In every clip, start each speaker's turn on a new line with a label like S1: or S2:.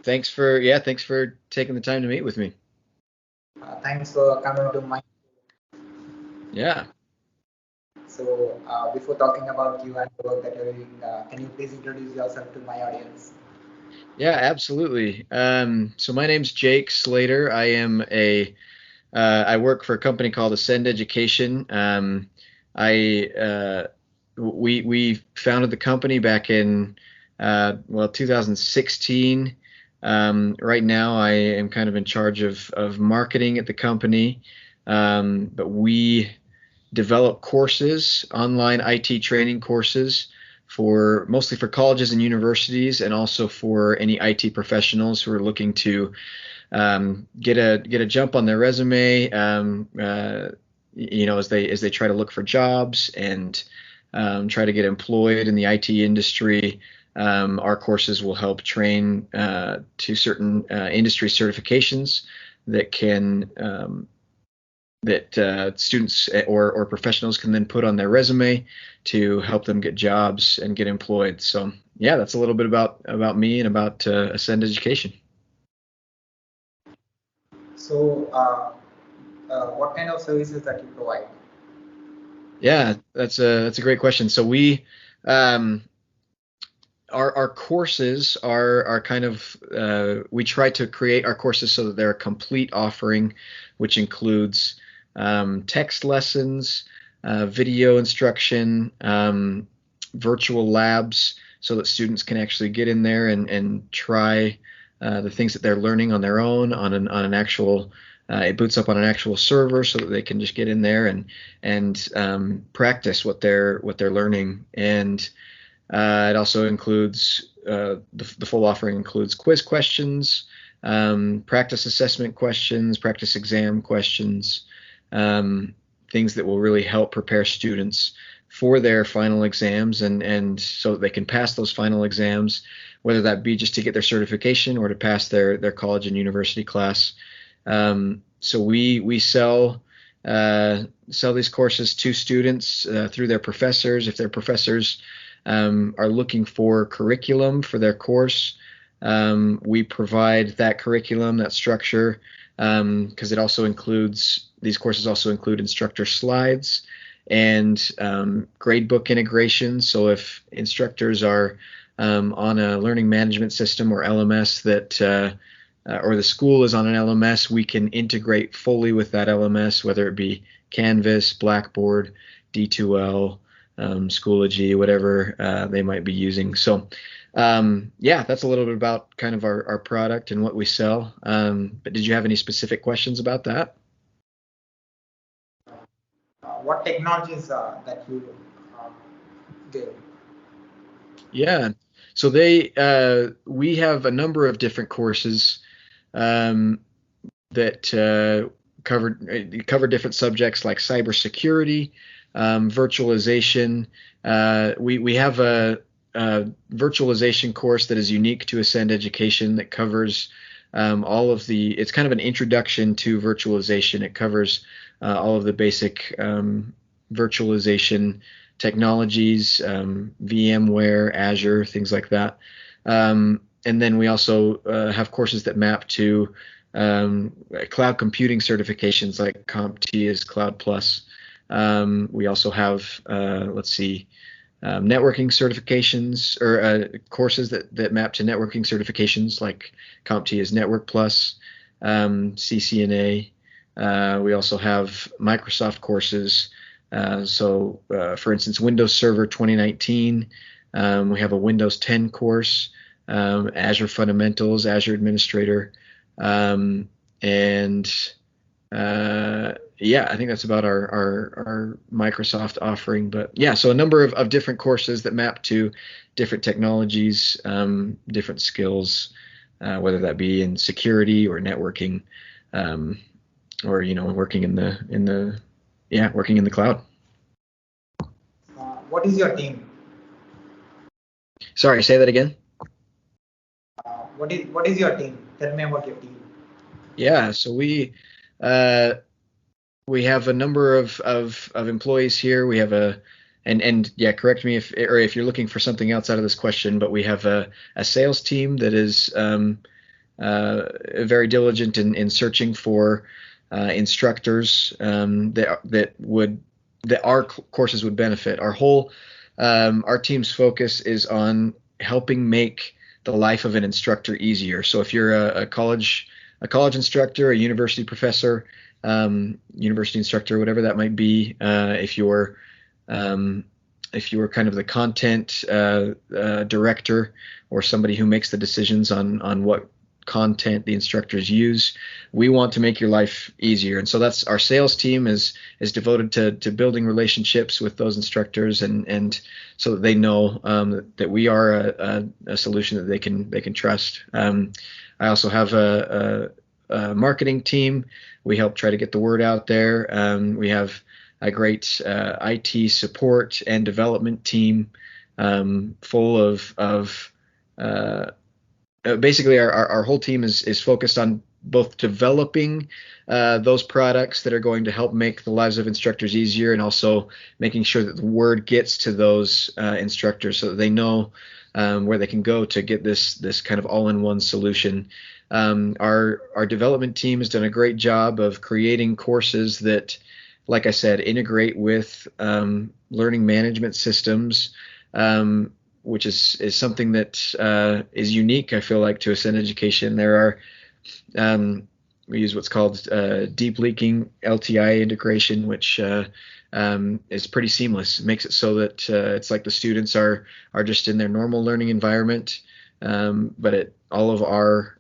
S1: Thanks for taking the time to meet with me.
S2: Thanks for coming to my.
S1: Yeah.
S2: So, before talking about you and the work that you're doing, can you please introduce yourself to my audience?
S1: Yeah, absolutely. So my name's Jake Slater. I work for a company called Ascend Education. I we founded the company back in 2016. Right now, I am kind of in charge of marketing at the company, but we develop courses, online IT training courses for mostly for colleges and universities, and also for any IT professionals who are looking to get a jump on their resume, as they try to look for jobs and try to get employed in the IT industry. Our courses will help train to certain industry certifications that can that students or professionals can then put on their resume to help them get jobs and get employed. So yeah, that's a little bit about me and about Ascend Education.
S2: So, what kind of services that you provide?
S1: Yeah, that's a great question. So we um, our courses are kind of we try to create our courses so that they're a complete offering, which includes text lessons, video instruction, virtual labs, so that students can actually get in there and try the things that they're learning on their own on an actual. It boots up on an actual server so that they can just get in there and practice what they're learning. And it also includes the full offering includes quiz questions, practice assessment questions, practice exam questions, um, things that will really help prepare students for their final exams and so that they can pass those final exams, whether that be just to get their certification or to pass their college and university class. So we sell these courses to students through their professors. If their professors are looking for curriculum for their course, we provide that curriculum, that structure, because it also includes these courses also include instructor slides and gradebook integration. So if instructors are on a learning management system or LMS or the school is on an LMS, we can integrate fully with that LMS, whether it be Canvas, Blackboard, D2L, Schoology, whatever they might be using. So, yeah, that's a little bit about kind of our product and what we sell. But did you have any specific questions about that?
S2: What technologies that you uh, give?
S1: Yeah. So we have a number of different courses um, that cover different subjects like cybersecurity, virtualization. We have a virtualization course that is unique to Ascend Education that covers all of the. It's kind of an introduction to virtualization. It covers all of the basic virtualization technologies, VMware, Azure, things like that. And then we also have courses that map to cloud computing certifications like CompTIA's Cloud Plus. We also have, let's see, networking certifications or courses that map to networking certifications like CompTIA's Network Plus, CCNA. We also have Microsoft courses. For instance, Windows Server 2019. We have a Windows 10 course, Azure Fundamentals, Azure Administrator, and yeah, I think that's about our Microsoft offering. But yeah, so a number of different courses that map to different technologies, different skills, whether that be in security or networking, um, or working working in the cloud.
S2: What is your team?
S1: Sorry, say that again.
S2: What is your team? Tell me about your team.
S1: Yeah, so uh, we have a number of employees here. We have and yeah, correct me if you're looking for something else out of this question, but we have a sales team that is very diligent in searching for instructors that our courses would benefit. Our team's focus is on helping make the life of an instructor easier. So if you're a college instructor, a university professor, university instructor, whatever that might be, if you're kind of the content director or somebody who makes the decisions on what content the instructors use, we want to make your life easier. And so that's our sales team is devoted to building relationships with those instructors, and so that they know that we are a solution that they can trust. I also have a marketing team. We help try to get the word out there. We have a great IT support and development team full of basically our whole team is focused on both developing those products that are going to help make the lives of instructors easier, and also making sure that the word gets to those instructors so that they know where they can go to get this kind of all-in-one solution. Our development team has done a great job of creating courses that, like I said, integrate with learning management systems, which is something that is unique, I feel like, to Ascend Education. There are we use what's called deep linking LTI integration, which is pretty seamless. It makes it so that it's like the students are just in their normal learning environment, but all of our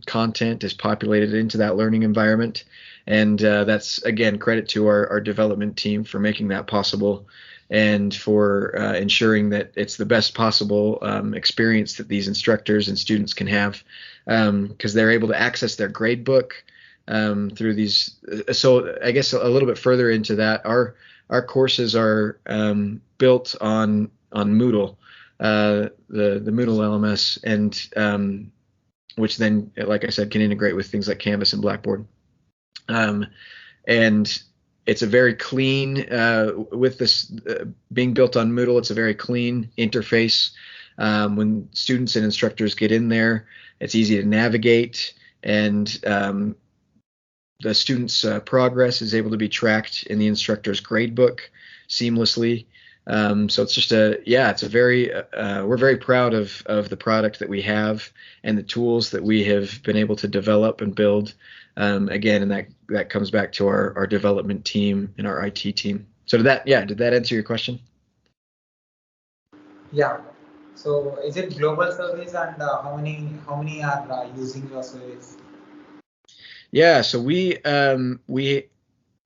S1: content is populated into that learning environment. And that's, again, credit to our development team for making that possible, and for ensuring that it's the best possible experience that these instructors and students can have, because they're able to access their grade book through these. So I guess a little bit further into that, our courses are built on Moodle, the Moodle LMS, and which then, like I said, can integrate with things like Canvas and Blackboard. And it's a very clean, with this being built on Moodle, it's a very clean interface. When students and instructors get in there, it's easy to navigate, and the students' progress is able to be tracked in the instructor's gradebook seamlessly. So it's just we're very proud of the product that we have and the tools that we have been able to develop and build. Again, and that comes back to our development team and our IT team. So did that answer your question?
S2: Yeah. So is it global service, and how many are using your service?
S1: Yeah, so we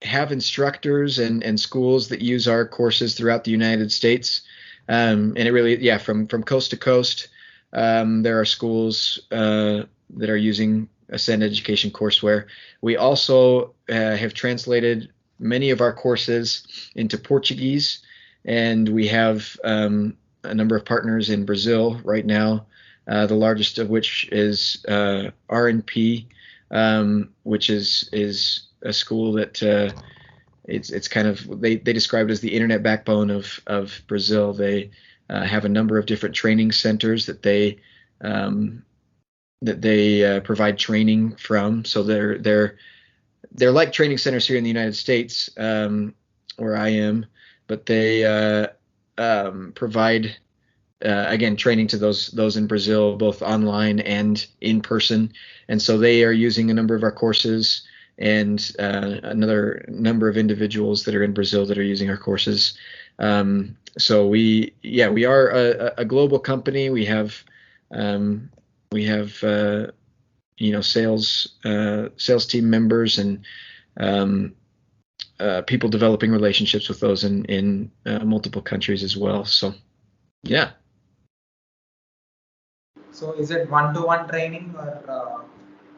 S1: have instructors and schools that use our courses throughout the United States, and it really, from coast to coast. There are schools that are using Ascend Education courseware. We also have translated many of our courses into Portuguese, and we have a number of partners in Brazil right now, the largest of which is R&P, which is a school that it's kind of, they describe it as the internet backbone of Brazil. They have a number of different training centers that they provide training from. So they're like training centers here in the United States, where I am, but they provide again training to those in Brazil, both online and in person. And so they are using a number of our courses, and another number of individuals that are in Brazil that are using our courses. So we are a global company. We have sales team members and people developing relationships with those in multiple countries as well. So yeah.
S2: So is it one-to-one training, or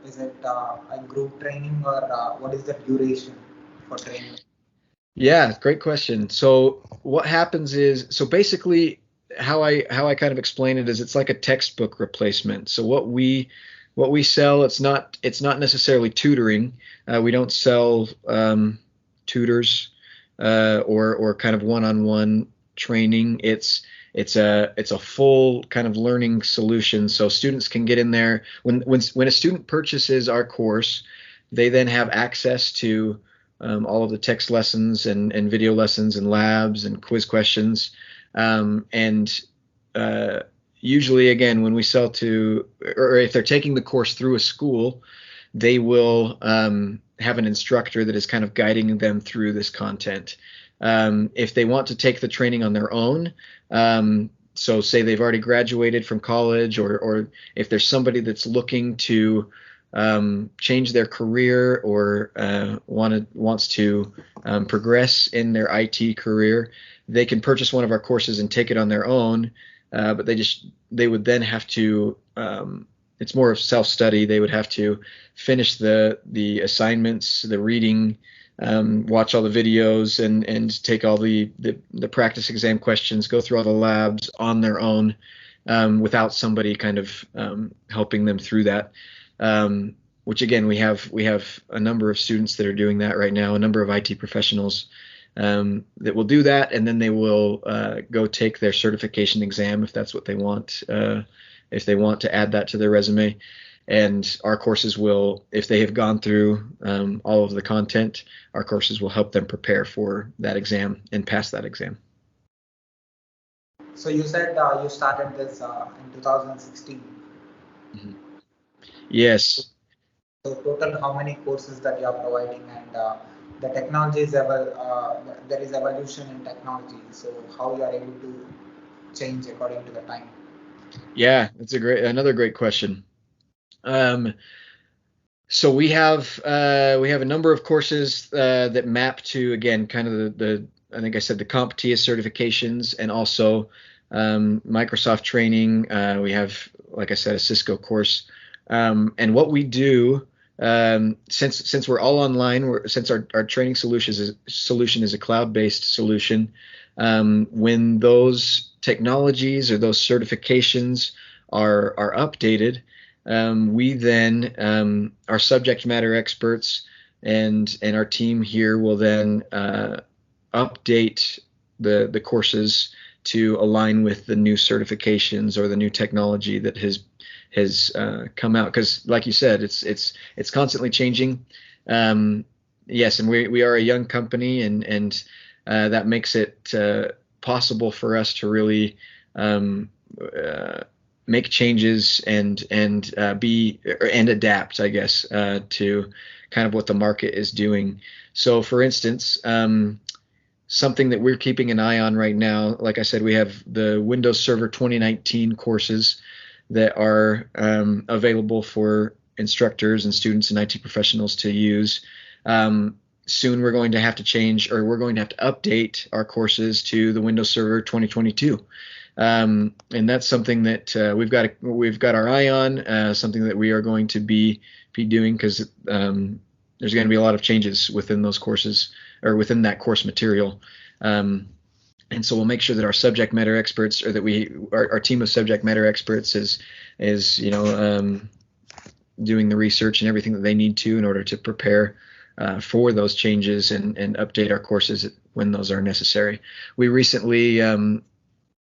S2: is it a group training, or what is the duration for training?
S1: Yeah, great question. So what happens is, so basically how I kind of explain it is, it's like a textbook replacement. So what we sell, it's not necessarily tutoring. We don't sell tutors or kind of one-on-one training. It's a full kind of learning solution. So students can get in there when a student purchases our course, they then have access to all of the text lessons and video lessons and labs and quiz questions. And usually, again, when we sell to, or if they're taking the course through a school, they will have an instructor that is kind of guiding them through this content. If they want to take the training on their own, so say they've already graduated from college, or if there's somebody that's looking to change their career or wants to progress in their IT career, they can purchase one of our courses and take it on their own. But they would then have to, it's more of self-study. They would have to finish the assignments, the reading, watch all the videos, and take all the practice exam questions, go through all the labs on their own, without somebody kind of helping them through that. Which again, we have a number of students that are doing that right now, a number of IT professionals that will do that, and then they will go take their certification exam if that's what they want, if they want to add that to their resume. And our courses will, if they have gone through all of the content, our courses will help them prepare for that exam and pass that exam.
S2: So you said you started this in 2016.
S1: Mm-hmm. Yes.
S2: So total, how many courses that you are providing, and the technology is there is evolution in technology. So how you are able to change according to the time?
S1: Yeah, that's another great question. So we have a number of courses that map to, again, kind of the I think I said the CompTIA certifications, and also Microsoft training. We have, like I said, a Cisco course. And what we do, since we're all online, since our training solution is a cloud-based solution, when those technologies or those certifications are updated, we then, our subject matter experts and our team here will then update the courses to align with the new certifications or the new technology that has come out. Because, like you said, it's constantly changing. Yes, and we are a young company, and that makes it possible for us to really make changes and adapt, I guess, to kind of what the market is doing. So, for instance, something that we're keeping an eye on right now, like I said, we have the Windows Server 2019 courses that are available for instructors and students and IT professionals to use. Soon we're going to have to change, or we're going to have to update our courses to the Windows Server 2022. And that's something that we've got our eye on, something that we are going to be doing, because there's going to be a lot of changes within those courses, or within that course material. And so we'll make sure that our subject matter experts, or that our team of subject matter experts is doing the research and everything that they need to in order to prepare for those changes and update our courses when those are necessary. We recently we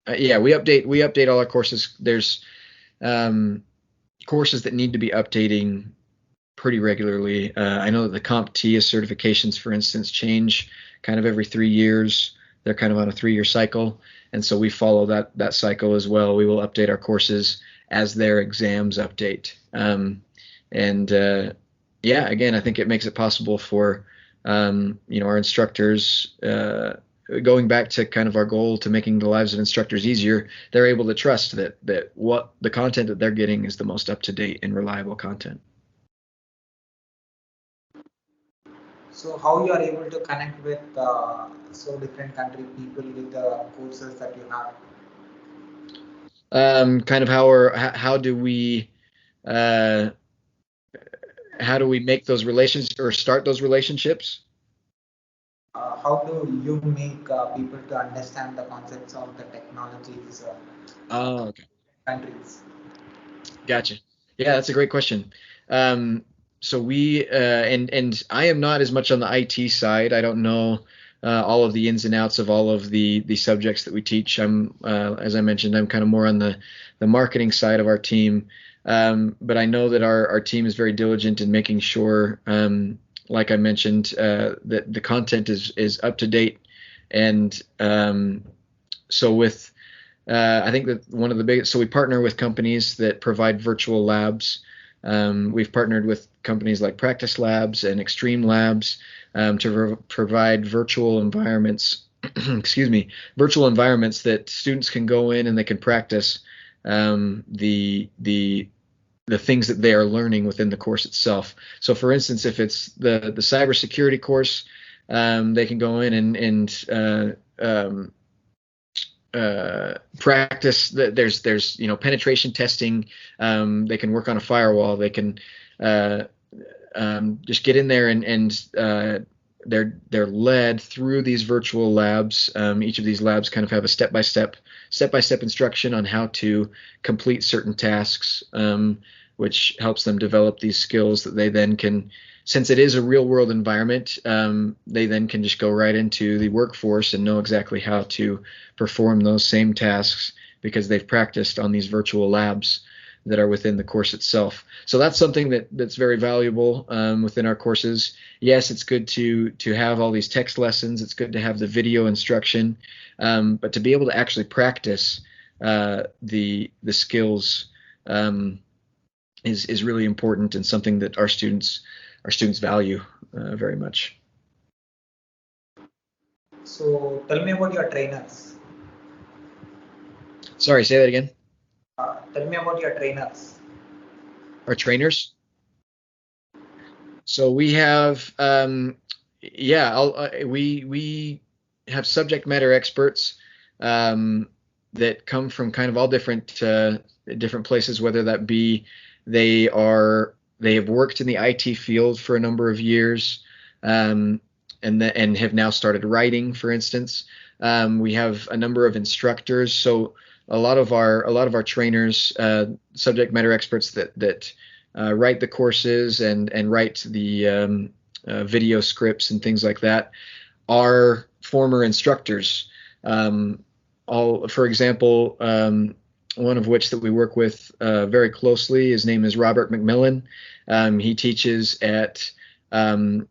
S1: update all our courses. There's courses that need to be updating pretty regularly. I know that the CompTIA certifications, for instance, change kind of every 3 years. They're kind of on a 3-year cycle, and so we follow that cycle as well. We will update our courses as their exams update. Again, I think it makes it possible for our instructors, going back to kind of our goal to making the lives of instructors easier. They're able to trust that what the content that they're getting is the most up-to-date and reliable content.
S2: So how you are able to connect with so different country people with the courses that you have?
S1: Kind of how do we make those relations, or start those relationships?
S2: How do you make people to understand the concepts of the technologies
S1: Okay.
S2: countries?
S1: Gotcha. Yeah, that's a great question. So we and I am not as much on the IT side. I don't know all of the ins and outs of all of the subjects that we teach. As I mentioned, I'm kind of more on the marketing side of our team. But I know that our team is very diligent in making sure, like I mentioned, that the content is up to date. And so with I think that one of the biggest, so we partner with companies that provide virtual labs. We've partnered with companies like Practice Labs and Extreme Labs to provide virtual environments, excuse me, virtual environments that students can go in and they can practice the things that they are learning within the course itself. So, for instance, if it's the cybersecurity course, they can go in and practice. There's penetration testing. They can work on a firewall. They can just get in there and they're led through these virtual labs. Each of these labs kind of have a step-by-step instruction on how to complete certain tasks, which helps them develop these skills that they then can, since it is a real world environment, they then can just go right into the workforce and know exactly how to perform those same tasks because they've practiced on these virtual labs that are within the course itself. So that's something that's very valuable within our courses. Yes, it's good to have all these text lessons. It's good to have the video instruction, but to be able to actually practice the skills is really important and something that our students value very much.
S2: So tell me about your trainers.
S1: Sorry, say that again.
S2: Tell me about your trainers.
S1: Our trainers. So we have, we have subject matter experts that come from kind of all different places, whether that be they have worked in the IT field for a number of years, and have now started writing, for instance. We have a number of instructors. So a lot of our trainers, subject matter experts that write the courses and write the video scripts and things like that, are former instructors. For example, one of which that we work with very closely, his name is Robert McMillan. He teaches at some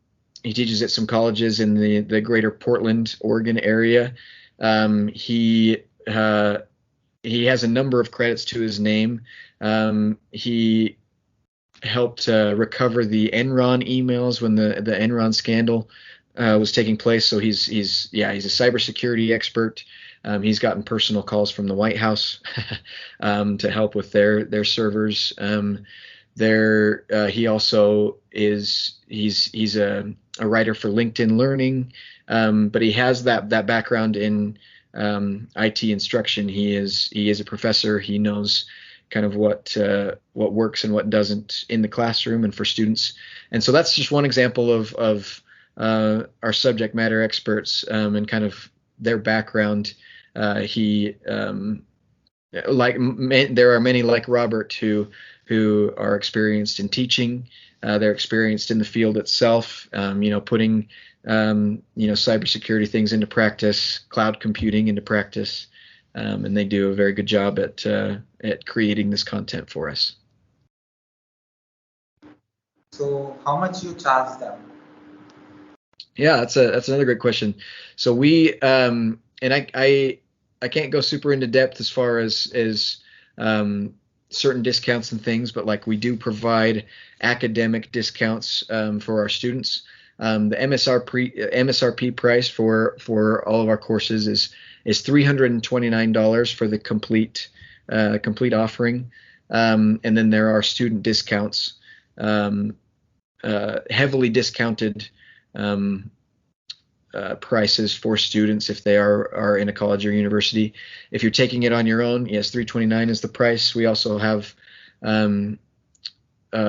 S1: colleges in the greater Portland, Oregon area. He has a number of credits to his name. He helped recover the Enron emails when the Enron scandal was taking place. So he's a cybersecurity expert. He's gotten personal calls from the White House to help with their servers. He also he's a writer for LinkedIn Learning, but he has that background in IT instruction. He is a professor. He knows kind of what works and what doesn't in the classroom and for students. And so that's just one example of our subject matter experts and kind of their background. There are many like Robert who are experienced in teaching. They're experienced in the field itself, putting cybersecurity things into practice, cloud computing into practice, and they do a very good job at creating this content for us.
S2: So how much you charge them?
S1: Yeah, that's another great question. So we and I can't go super into depth as far as certain discounts and things, but like we do provide academic discounts for our students. The MSRP price for all of our courses is $329 for the complete offering, and then there are student discounts, heavily discounted prices for students if they are in a college or university. If you're taking it on your own, yes, $329 is the price. We also have a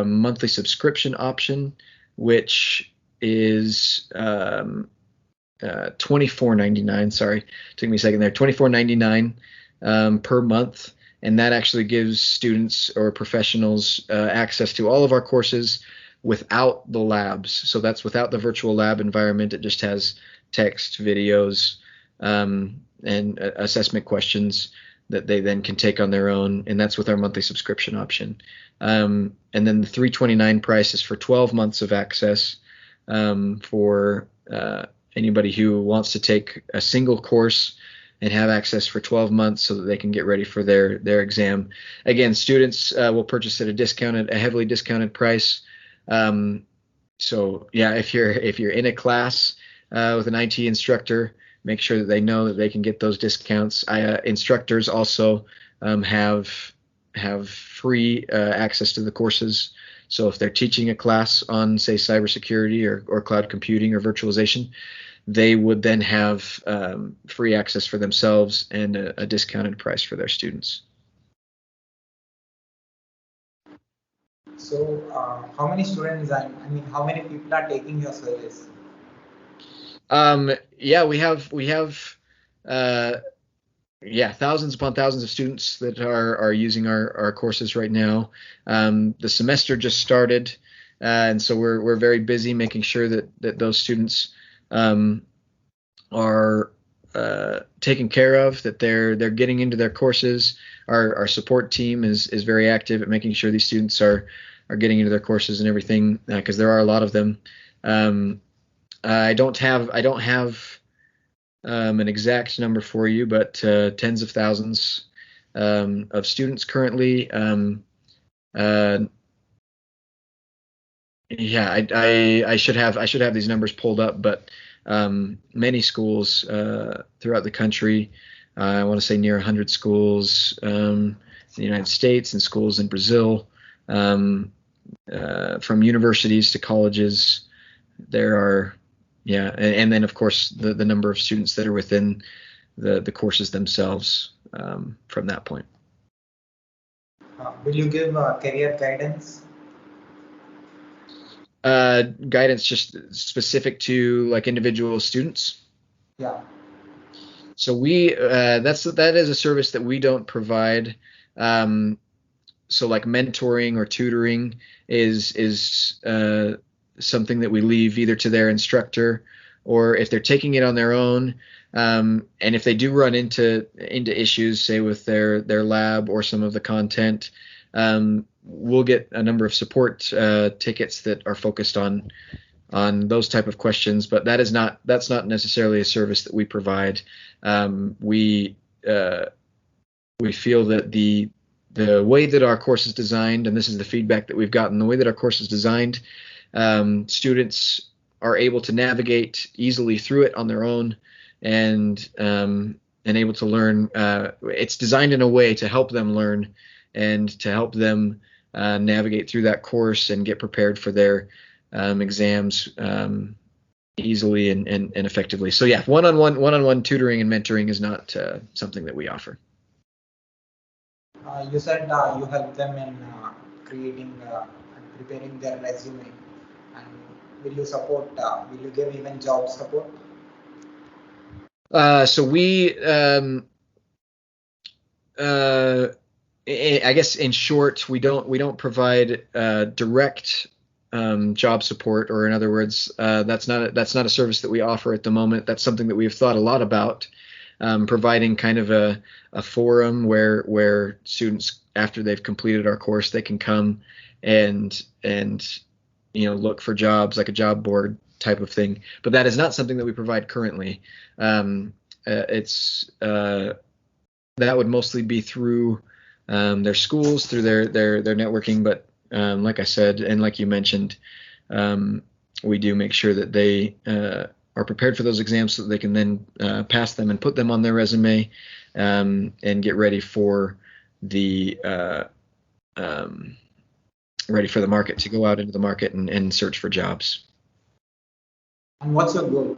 S1: monthly subscription option, which is $24.99. Sorry, took me a second there. $24.99 per month, and that actually gives students or professionals access to all of our courses without the labs. So that's without the virtual lab environment. It just has text, videos, and assessment questions that they then can take on their own, and that's with our monthly subscription option. And then the $329 price is for 12 months of access for anybody who wants to take a single course and have access for 12 months so that they can get ready for their exam. Again, students will purchase at a heavily discounted price. So yeah, if you're in a class with an IT instructor, make sure that they know that they can get those discounts. Instructors also have free access to the courses. So if they're teaching a class on, say, cybersecurity or cloud computing or virtualization, they would then have free access for themselves and a discounted price for their students.
S2: So, how many students, I mean, how many people are taking your service?
S1: Yeah, we have thousands upon thousands of students that are using our courses right now. The semester just started, and so we're very busy making sure that those students are taken care of, that they're getting into their courses. Our support team is very active at making sure these students are getting into their courses and everything, because there are a lot of them. I don't have an exact number for you, but tens of thousands of students currently. Yeah, I should have these numbers pulled up, but many schools throughout the country. I want to say near 100 schools in the United States and schools in Brazil, from universities to colleges. There are, and then of course the number of students that are within the courses themselves from that point.
S2: Will you give career guidance?
S1: Guidance just specific to like individual students.
S2: Yeah.
S1: So that is a service that we don't provide. So like mentoring or tutoring is something that we leave either to their instructor, or if they're taking it on their own. And if they do run into issues, say with their lab or some of the content, we'll get a number of support tickets that are focused on those type of questions. But that's not necessarily a service that we provide. We feel that the way that our course is designed, and this is the feedback that we've gotten, the way that our course is designed, students are able to navigate easily through it on their own, and able to learn. It's designed in a way to help them learn and to help them navigate through that course and get prepared for their exams easily and effectively. So yeah, one-on-one tutoring and mentoring is not something that we offer.
S2: You said you help them in creating and preparing their resume. And will you support? Will you give even job support?
S1: So we, I guess in short, we don't provide direct job support, or in other words, that's not a service that we offer at the moment. That's something that we've thought a lot about, providing kind of a forum where students, after they've completed our course, they can come and look for jobs, like a job board type of thing. But that is not something that we provide currently. It's that would mostly be through their schools, through their networking. But like I said, and like you mentioned, we do make sure that they are prepared for those exams so that they can then pass them and put them on their resume, and get ready for the market, to go out into the market and search for jobs.
S2: And what's your goal?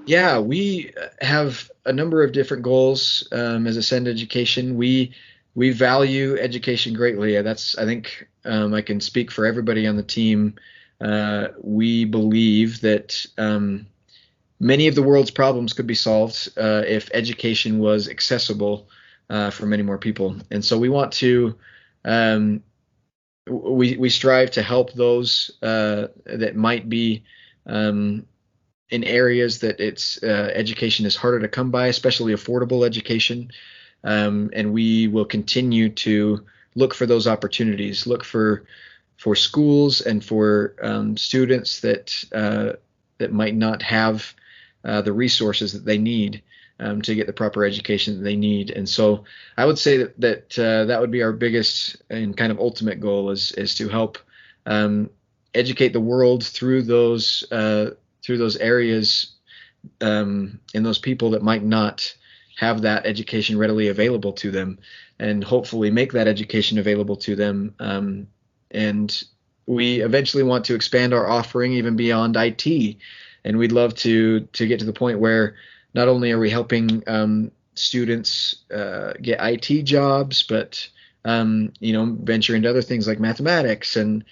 S1: Yeah, we have a number of different goals as Ascend Education. We value education greatly. I think I can speak for everybody on the team. We believe that many of the world's problems could be solved if education was accessible for many more people. And so we want to we strive to help those that might be in areas that it's education is harder to come by, especially affordable education. And we will continue to look for those opportunities, look for schools and for students that might not have the resources that they need to get the proper education that they need. And so I would say that would be our biggest and kind of ultimate goal is to help educate the world through those areas and those people that might not have that education readily available to them, and hopefully make that education available to them. And we eventually want to expand our offering even beyond IT, and we'd love to get to the point where not only are we helping students get IT jobs, but venture into other things like mathematics and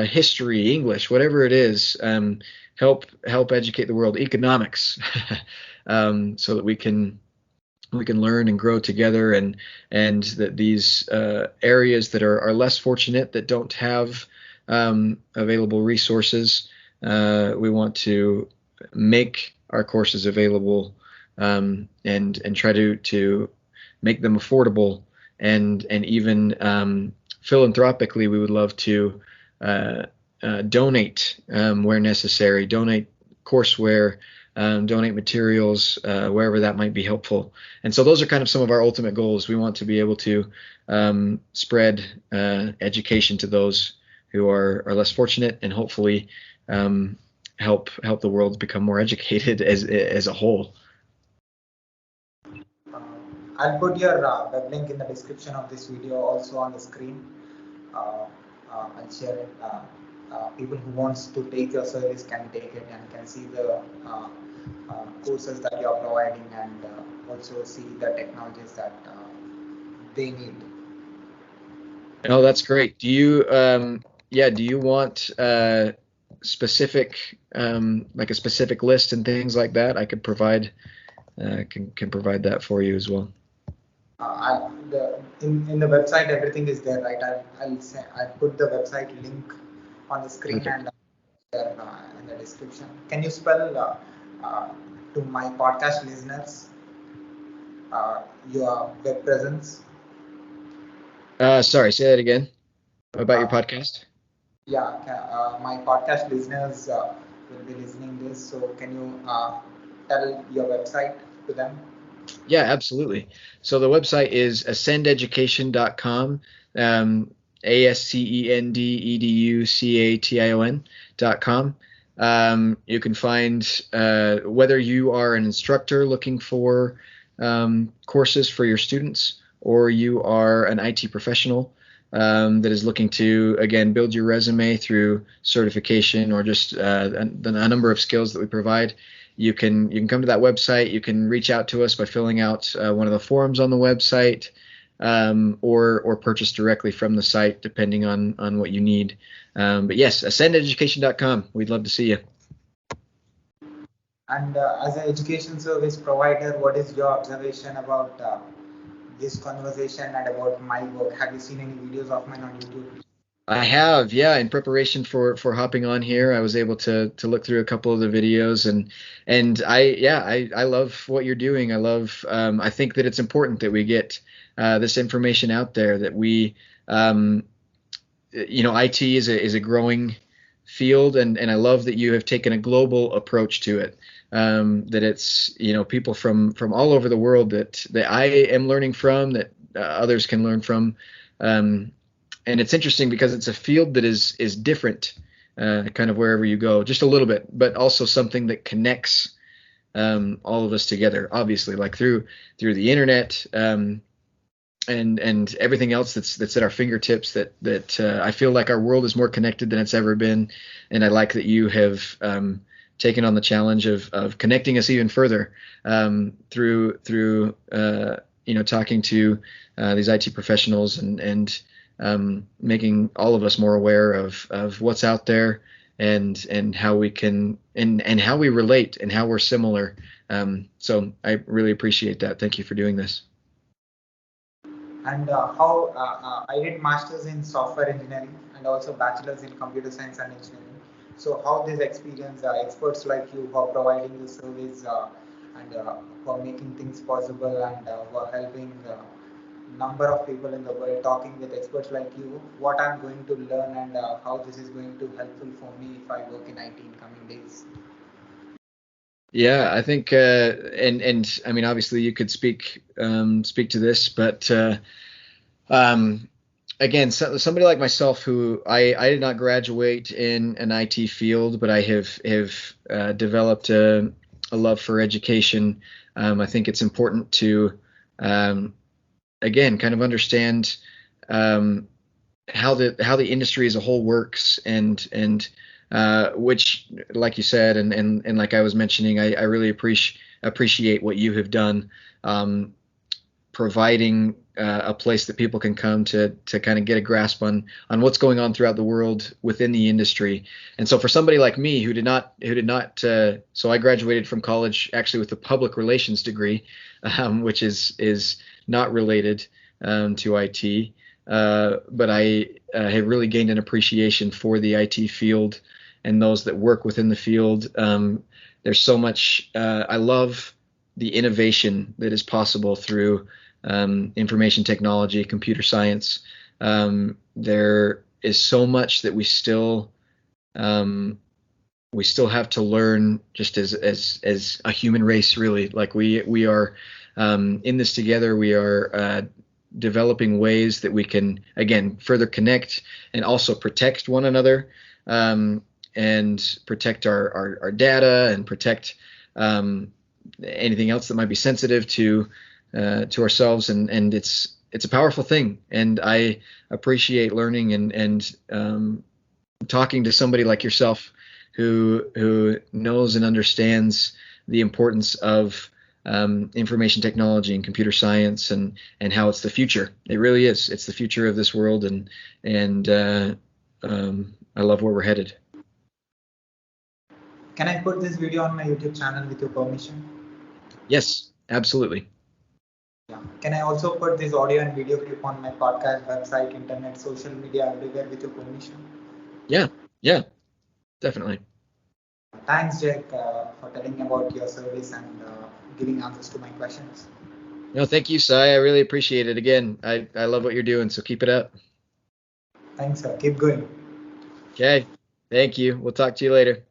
S1: history, English, whatever it is. Help educate the world, economics, so that we can learn and grow together, and that these areas that are less fortunate, that don't have available resources, we want to make our courses available, and try to make them affordable, and even philanthropically we would love to donate where necessary, donate courseware, donate materials wherever that might be helpful. And so those are kind of some of our ultimate goals. We want to be able to spread education to those who are less fortunate, and hopefully help the world become more educated as a whole.
S2: I'll put your web link in the description of this video, also on the screen. I'll share it. People who wants to take your service can take it and can see the courses that you are providing, and also see the technologies that they need.
S1: Oh, that's great. Do you do you want specific like a specific list and things like that? I could provide can provide that for you as well.
S2: In the website everything is there, right? I'll put the website link on the screen, okay, and there in the description. Can you spell to my podcast listeners your web presence?
S1: Sorry, say that again. About your podcast?
S2: Yeah, my podcast listeners will be listening this. So can you tell your website to them?
S1: Yeah, absolutely. So the website is ascendeducation.com, ASCENDEDUCATION.com. You can find whether you are an instructor looking for courses for your students, or you are an IT professional that is looking to, again, build your resume through certification, or just a number of skills that we provide. You can come to that website. You can reach out to us by filling out one of the forms on the website, or purchase directly from the site, depending on what you need. But yes, ascendeducation.com. We'd love to see you.
S2: And as an education service provider, what is your observation about this conversation and about my work? Have you seen any videos of mine on YouTube?
S1: I have, yeah. In preparation for hopping on here, I was able to look through a couple of the videos, and I love what you're doing. I think that it's important that we get this information out there, that we IT is a growing field, and I love that you have taken a global approach to it. That it's people from all over the world that I am learning from, that others can learn from. And it's interesting because it's a field that is different, kind of wherever you go, just a little bit, but also something that connects all of us together, obviously, like through the internet, and everything else that's at our fingertips. That I feel like our world is more connected than it's ever been, and I like that you have taken on the challenge of connecting us even further through talking to these IT professionals, and making all of us more aware of what's out there, and how we can and how we relate, and how we're similar. So I really appreciate that. Thank you for doing this.
S2: And how I did masters in software engineering and also bachelor's in computer science and engineering. So how this experience, experts like you who are providing the service and who are making things possible and who are helping number of people in the world, talking with experts like you, what I'm going to learn and how this is going to helpful for me if I work in IT in coming days.
S1: Yeah, I think, and I mean, obviously, you could speak to this, but um, again, somebody like myself who I did not graduate in an IT field, but I have developed a love for education. I think it's important to um, again kind of understand um, how the industry as a whole works, and which, like you said, and like I was mentioning, I really appreciate what you have done, providing a place that people can come to kind of get a grasp on what's going on throughout the world within the industry. And so for somebody like me so I graduated from college actually with a public relations degree, which is not related to IT. But I have really gained an appreciation for the IT field and those that work within the field. There's so much. I love the innovation that is possible through information technology, computer science. There is so much that um, we still have to learn, just as a human race. Really, like we are in this together. We are developing ways that we can again further connect and also protect one another, and protect our data and protect anything else that might be sensitive to ourselves, and it's a powerful thing, and I appreciate learning and talking to somebody like yourself who knows and understands the importance of information technology and computer science, and how it's the future. It really is. It's the future of this world, and I love where we're headed.
S2: Can I put this video on my YouTube channel with your permission?
S1: Yes, absolutely.
S2: Yeah. Can I also put this audio and video clip on my podcast, website, internet, social media, everywhere with your permission?
S1: Yeah, yeah, definitely.
S2: Thanks, Jack, for telling about your service and giving answers to my questions.
S1: No, thank you, Sai. I really appreciate it. Again, I love what you're doing, so keep it up.
S2: Thanks, sir. Keep going.
S1: Okay, thank you. We'll talk to you later.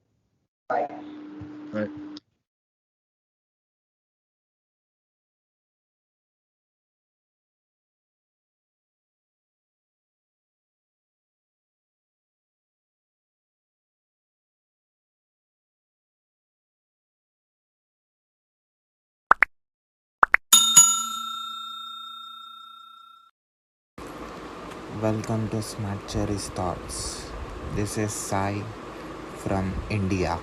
S2: Bye.
S1: Bye.
S3: Welcome to Smart Cherry's Thoughts. This is Sai from India.